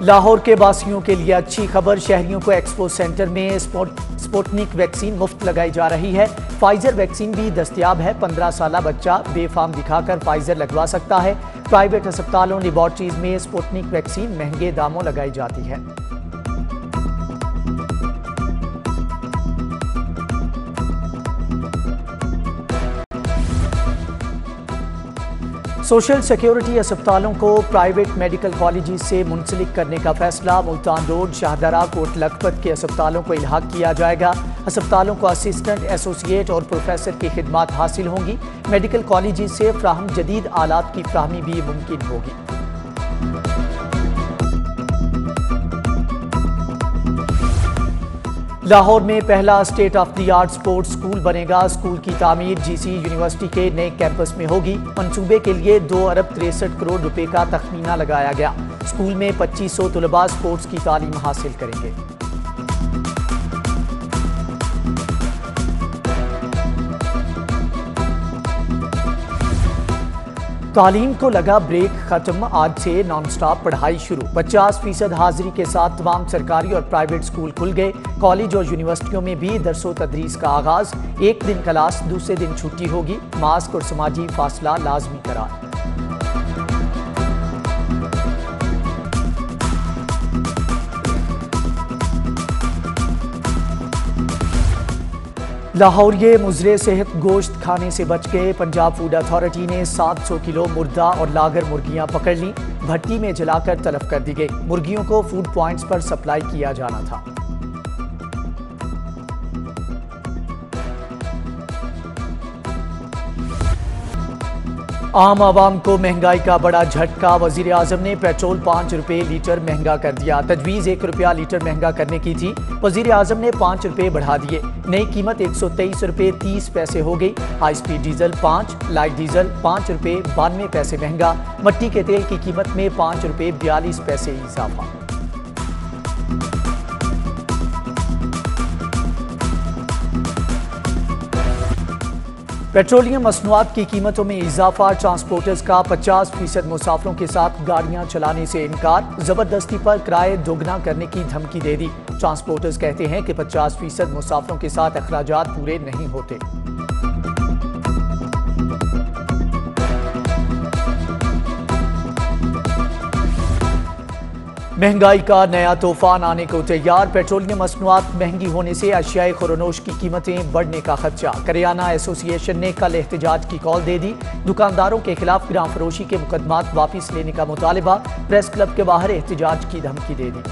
लाहौर के वासियों के लिए अच्छी खबर, शहरियों को एक्सपो सेंटर में स्पुतनिक वैक्सीन मुफ्त लगाई जा रही है। फाइजर वैक्सीन भी दस्तयाब है। 15 साल बच्चा बेफाम दिखाकर फाइजर लगवा सकता है। प्राइवेट अस्पतालों लेबॉर्ट्रीज में स्पुतनिक वैक्सीन महंगे दामों लगाई जाती है। सोशल सिक्योरिटी अस्पतालों को प्राइवेट मेडिकल कॉलेज से मुंसलिक करने का फैसला। मुल्तान रोड, शाहदरा, कोट लखपत के अस्पतालों को इल्हाक किया जाएगा। अस्पतालों को असिस्टेंट, एसोसिएट और प्रोफेसर की खिदमात हासिल होंगी। मेडिकल कॉलेज से फ्राहम जदीद आलात की फ्राहमी भी मुमकिन होगी। लाहौर में पहला state of the art sports school बनेगा। स्कूल की तामीर जीसी यूनिवर्सिटी के नए कैंपस में होगी। मंसूबे के लिए 2 अरब 63 करोड़ रुपए का तखमीना लगाया गया। स्कूल में 2500 तलबा स्पोर्ट्स की तालीम हासिल करेंगे। तालीम को लगा ब्रेक खत्म, आज से नॉन स्टॉप पढ़ाई शुरू। 50% हाजिरी के साथ तमाम सरकारी और प्राइवेट स्कूल खुल गए। कॉलेज और यूनिवर्सिटियों में भी दरसो तदरीस का आगाज। एक दिन क्लास, दूसरे दिन छुट्टी होगी। मास्क और समाजी फासला लाजमी करार। लाहौरिये मुजरे सेहत गोश्त खाने से बच गए। पंजाब फूड अथॉरिटी ने 700 किलो मुर्दा और लागर मुर्गियां पकड़ ली। भट्टी में जलाकर तलब कर दी गई। मुर्गियों को फूड पॉइंट्स पर सप्लाई किया जाना था। आम आवाम को महंगाई का बड़ा झटका। वजीर आजम ने पेट्रोल 5 रुपए लीटर महंगा कर दिया। तजवीज़ 1 रुपया लीटर महंगा करने की थी, वजीर आजम ने 5 रुपए बढ़ा दिए। नई कीमत 123 रुपए 30 पैसे हो गई। High speed diesel 5, light diesel 5 रुपए 92 पैसे महंगा। मट्टी के तेल की कीमत में 5 रुपए 42 पैसे इजाफा। पेट्रोलियम मसनूआत की कीमतों में इजाफा। ट्रांसपोर्टर्स का 50% मुसाफिरों के साथ गाड़ियां चलाने से इनकार। जबरदस्ती पर किराए दोगुना करने की धमकी दे दी। ट्रांसपोर्टर्स कहते हैं कि 50% मुसाफिरों के साथ अखराजात पूरे नहीं होते। महंगाई का नया तूफान आने को तैयार। पेट्रोलियम मसनूआत महंगी होने से अशियाए खुरनोश की कीमतें बढ़ने का खदशा। करियाना एसोसिएशन ने कल एहतजाज की कॉल दे दी। दुकानदारों के खिलाफ गिरां फरोशी के मुकदमात वापिस लेने का मुतालिबा। प्रेस क्लब के बाहर एहतजाज की धमकी दे दी।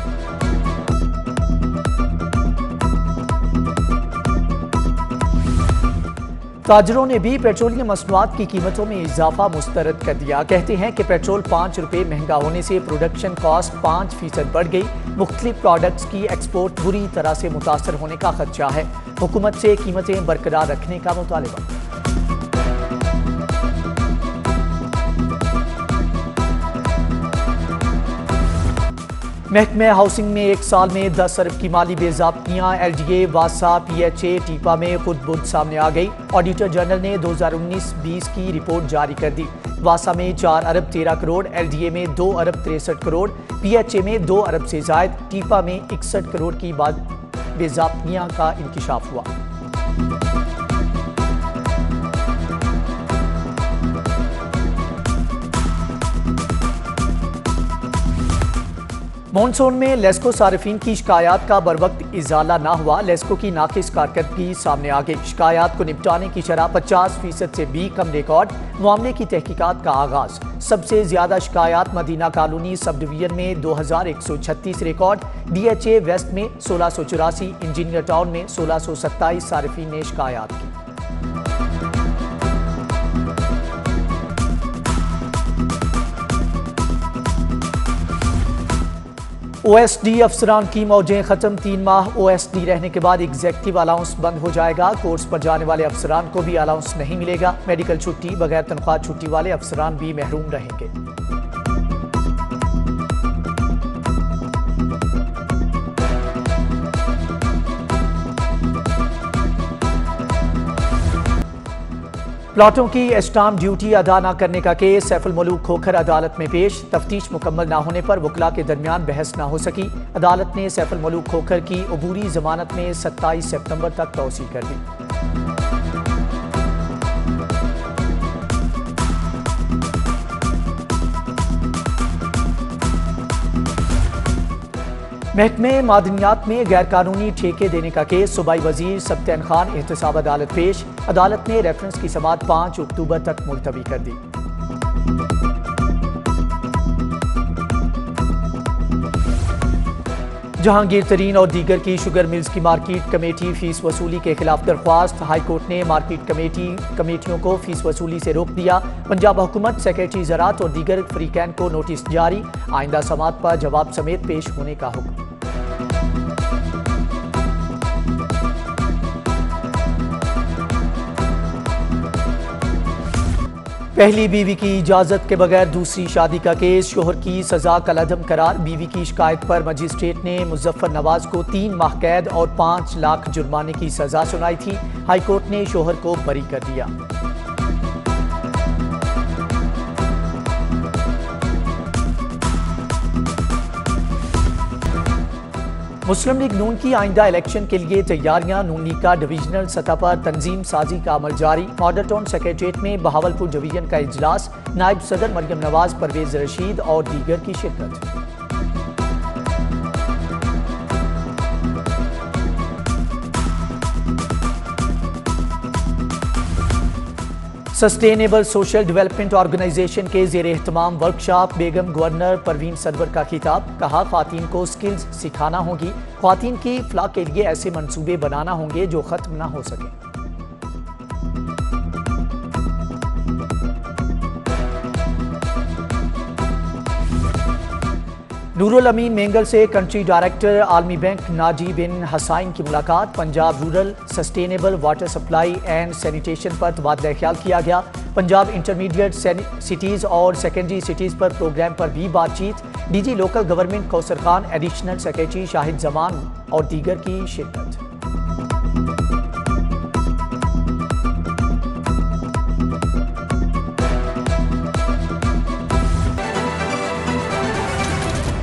ताजरों ने भी पेट्रोलियम मसनूआत की कीमतों में इजाफा मुस्तरद कर दिया। कहते हैं कि पेट्रोल 5 रुपए महंगा होने से प्रोडक्शन कॉस्ट 5% बढ़ गई। मुख्तलिफ प्रोडक्ट्स की एक्सपोर्ट बुरी तरह से मुतासर होने का खदशा है। हुकूमत से कीमतें बरकरार रखने का मुतालिबा। महकमे हाउसिंग में एक साल में 10 अरब की माली बेज़ाब्तियां। LDA, वासा, PHA, टीपा में खुद बुद सामने आ गई। ऑडिटर जनरल ने 2019-20 की रिपोर्ट जारी कर दी। वासा में 4 अरब 13 करोड़, LDA में 2 अरब 63 करोड़, PHA में 2 अरब से जायद, टीपा में 61 करोड़ की बेज़ाब्तियां का इंकिशाफ हुआ। मॉनसून में लेस्को सारिफीन की शिकायत का बरवक्त इजाला ना हुआ। लेस्को की नाकिस कारकर्दगी सामने आ गई। शिकायत को निपटाने की शरह 50% से भी कम रिकॉर्ड। मामले की तहकीकात का आगाज। सबसे ज्यादा शिकायत मदीना कॉलोनी सब डिवीजन में 2136 रिकॉर्ड। DHA वेस्ट में 1684, इंजीनियर टाउन में 1627 सारिफीन ने शिकायत की। OSD अफसरान की मौजें खत्म। 3 माह OSD रहने के बाद एग्जेक्टिव अलाउंस बंद हो जाएगा। कोर्स पर जाने वाले अफसरान को भी अलाउंस नहीं मिलेगा। मेडिकल छुट्टी, बगैर तनख्वाह छुट्टी वाले अफसरान भी महरूम रहेंगे। प्लाटों की एस्टाम ड्यूटी अदा न करने का केस सैफुल मलूक खोखर अदालत में पेश। तफ्तीश मुकम्मल न होने पर वकला के दरमियान बहस न हो सकी। अदालत ने सैफुल मलूक खोखर की अबूरी जमानत में 27 सितंबर तक तौसीह कर दी। महकमे मादनियात में गैर कानूनी ठेके देने का केस सूबाई वजीर सब्तैन खान एहतसाब अदालत पेश। अदालत ने रेफरेंस की समाअत 5 अक्टूबर तक मुलतवी कर दी। जहांगीर तरीन और दीगर की शुगर मिल्स की मार्केट कमेटी फीस वसूली के खिलाफ दरख्वास्त। हाई कोर्ट ने मार्केट कमेटियों को फीस वसूली से रोक दिया। पंजाब हुकूमत सेक्रेटरी ज़राअत और दीगर फरीकैन को नोटिस जारी। आइंदा समाअत पर जवाब समेत पेश होने का हुक्म। पहली बीवी की इजाजत के बगैर दूसरी शादी का केस। शोहर की सजा कलअदम करार। बीवी की शिकायत पर मजिस्ट्रेट ने मुजफ्फर नवाज को 3 माह कैद और 5 लाख जुर्माने की सजा सुनाई थी। हाईकोर्ट ने शोहर को बरी कर दिया। मुस्लिम लीग नून की आइंदा इलेक्शन के लिए तैयारियां। नून लीग का डिवीजनल सतह पर तंजीम साजी का अमल जारी। मॉडल टाउन सेक्रेटेरिएट में बहावलपुर डिवीजन का इजलास। नायब सदर मरियम नवाज, परवेज रशीद और दीगर की शिरकत। सस्टेनेबल सोशल डेवलपमेंट ऑर्गेनाइजेशन के ज़ेर एहतमाम वर्कशॉप। बेगम गवर्नर परवीन सनवर का खिताब। कहा, ख्वातीन को स्किल्स सिखाना होगी। ख्वातीन की फलाह के लिए ऐसे मंसूबे बनाना होंगे जो खत्म ना हो सके। नूरुल अमीन मेंगल से कंट्री डायरेक्टर आलमी बैंक नाजी बिन हसाइन की मुलाकात। Punjab rural sustainable water supply and sanitation पर तबादला ख्याल किया गया। पंजाब इंटरमीडिएट सिटीज़ और सेकेंडरी सिटीज़ पर प्रोग्राम पर भी बातचीत। DG local government Kausar Khan, additional secretary Shahid Zaman और दीगर की शिरकत।